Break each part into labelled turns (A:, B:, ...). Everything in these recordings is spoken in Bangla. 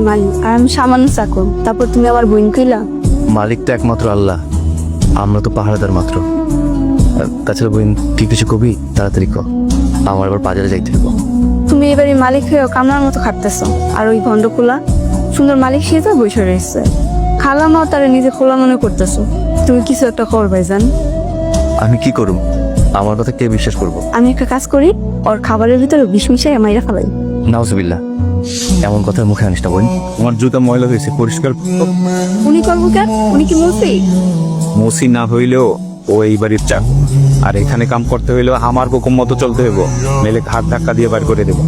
A: মালিক আর আমি সামান্য চাকর, তারপর তুমি আমার বোন কইলা?
B: মালিক তো একমাত্র আল্লাহ, আমরা তো পাহারাদার মাত্র। তাছাড়া বোন তুই কিছু কবি তাড়াতাড়ি কর, আমার আবার বাজারে যাইতে হবে।
A: তুমি এবারে মালিক হয়েও কামলার মতো খাটতেছো, আর ওই ভণ্ডকুলা সুন্দর মালিক সেটা বসে রয়েছে। খালামাও তারা নিজে খোলা মনে করতেছো। তুমি কিছু একটা করবে জান।
B: আমি কি করব? আমার কথা কে বিশ্বাস করবো?
A: আমি একটা কাজ করি, ওর খাবারের ভিতরে বিষ মিশাই মাইরা ফেলাই।
B: নাউজুবিল্লাহ, এমন কথা মুখে আনিস না বোন।
C: আমার জুতা ময়লা হয়েছে, পরিষ্কার।
A: উনি করবো কেন? উনি কি বলছি?
C: মসি না হইলেও ও এই বাড়ির চাক, আর এখানে কাম করতে হইলেও আমার হুকুম মতো চলতে হইব, মেলে ঘাট ধাক্কা দিয়ে বার করে দেবো।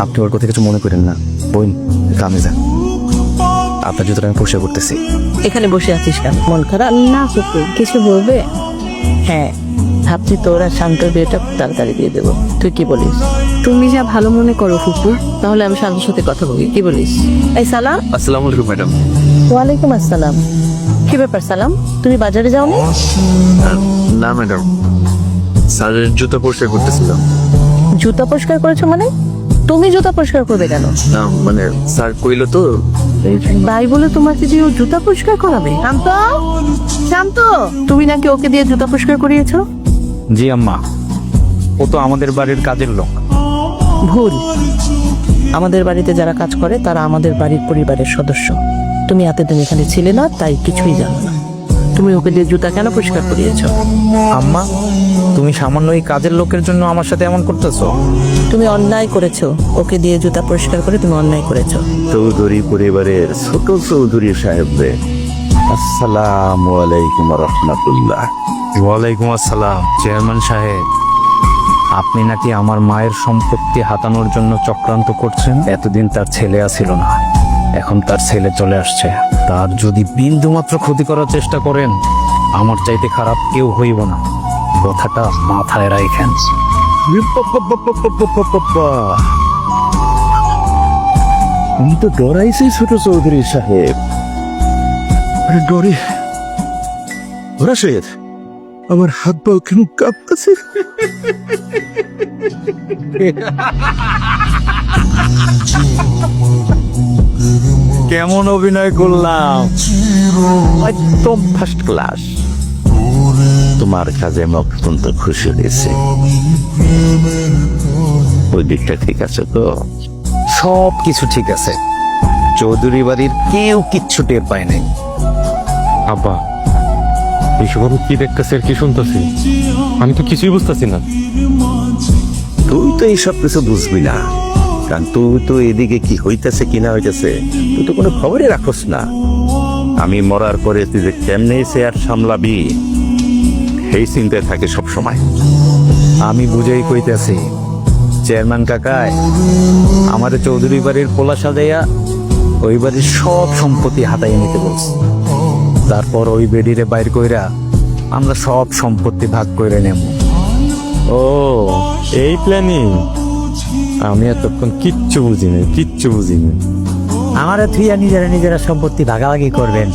B: আপনি ওর কথা কিছু মনে করেন না বোন, কামে যান। আপনার জুতোটা আমি পরিষ্কার করতেছি।
D: এখানে বসে আছিস কেন? মন খারাপ?
A: না ফুপু, কিছু বলবে?
D: হ্যাঁ, ভাবছি তোরা শান্তর বিয়েটা তাড়াতাড়ি দিয়ে দেবো। তুই কি বলিস?
A: তুমি যা ভালো মনে করো ফুপু।
D: তাহলে আমি শান্তর সাথে কথা বলি, কি বলিস? এই সালাম।
B: আসসালামু আলাইকুম ম্যাডাম।
D: ওয়ালাইকুম আসসালাম। কি ব্যাপার সালাম, তুমি বাজারে যাওনি?
B: না ম্যাডাম, স্যারের জুতো পরিষ্কার করতেছিলাম।
D: জুতা পরিষ্কার করেছো মানে? তুমি জুতা পরিষ্কার করবে কেন?
B: না মানে স্যার কইলো তো।
D: ভাই বলে তোমাকে দিয়ে ও জুতা পরিষ্কার করাবে? শান্ত, শান্ত, তুমি নাকি ওকে দিয়ে জুতা পরিষ্কার করিয়েছো?
C: জি আম্মা, ও তো আমাদের বাড়ির কাজের লোক।
D: ভুল। আমাদের বাড়িতে যারা কাজ করে তারা আমাদের বাড়ির পরিবারের সদস্য। তুমি এতদিন এখানে ছিলে না, তাই কিছুই জানো না। তুমি ওকে দিয়ে জুতা কেন পরিষ্কার করিয়েছো?
C: আম্মা, তুমি সামান্য এই কাজের লোকের জন্য আমার সাথে এমন করতেছো?
D: তুমি অন্যায় করেছো, ওকে দিয়ে জুতা পরিষ্কার করে তুমি অন্যায় করেছো।
E: চৌধুরী পরিবারের ছোট চৌধুরী সাহেবদের আসসালামু আলাইকুম রহমতুল্লাহ।
C: ওয়ালাইকুম আসসালাম। চেয়ারম্যান সাহেব, আপনি নাকি আমার মায়ের সম্পত্তি হাতানোর জন্য চক্রান্ত করছেন। এতদিন তার ছেলে ছিল না, এখন তার ছেলে চলে আসছে। তার যদি বিন্দুমাত্র ক্ষতি করার চেষ্টা করেন, আমার চাইতে খারাপ কেউ হইব না। কথাটা মাথায় রাখেন।
E: আমি তো ডরাইছি ছোট চৌধুরী সাহেব। আরে ডরে রাশেদ, আমার হাত পা কেন কাঁপতেছে?
C: কেমন অভিনয় করলাম? একদম ফার্স্ট ক্লাস।
E: তোমার কাজে আমি অত্যন্ত খুশি হয়েছে। ওই দিকটা ঠিক আছে তো?
C: সব কিছু ঠিক আছে। চৌধুরী বাড়ির কেউ কিচ্ছু টের পায় নাই।
F: আব্বা, এইসব আমি কি দেখতেছি আর কি শুনতেছি? আমি তো কিছুই বুঝতেছি না।
E: তুই তো এইসব কিছু বুঝবি না, কারণ তুই তো এদিকে কি হইতেছে কি না হইতেছে তুই তো কোনো খবরই রাখোস না। আমি মরার পরে তুই যে কেমনে চেয়ার সামলাবি সেই চিন্তায় থাকে সব সময়।
C: আমি বুঝেই কইতেছি, চেয়ারম্যান কাকায় আমাদের চৌধুরী বাড়ির পোলা সাজাইয়া ওই বাড়ির সব সম্পত্তি হাতাইয়া নিতে বলছে। তারপর ওই বেডিরে বাইর কইরা আমরা সব সম্পত্তি ভাগ করে নেব।
F: ও, এই প্ল্যানিং? আমি এতক্ষণ কিচ্ছু বুঝিনি।
G: আমারা থুইয়া নিজেরা নিজেরা সম্পত্তি ভাগাভাগি করবেন।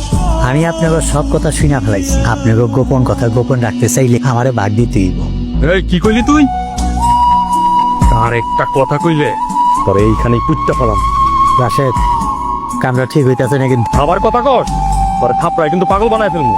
G: আমি আপনাকে সব কথা শুনে ফেলাইছি। আপনাকে গোপন কথা গোপন রাখতে চাইলে আমারে ভাগ দিতেই।
F: এই কি কইলি তুই? আর একটা কথা কইলে পরে এইখানেই পুত্তা ফেলাম।
G: রাশেদ, কামরা ঠিক হইতেছে না কিন্তু।
F: আবার কথা কর, পরে থাপড়ায় কিন্তু পাগল বানায় ফেলবো।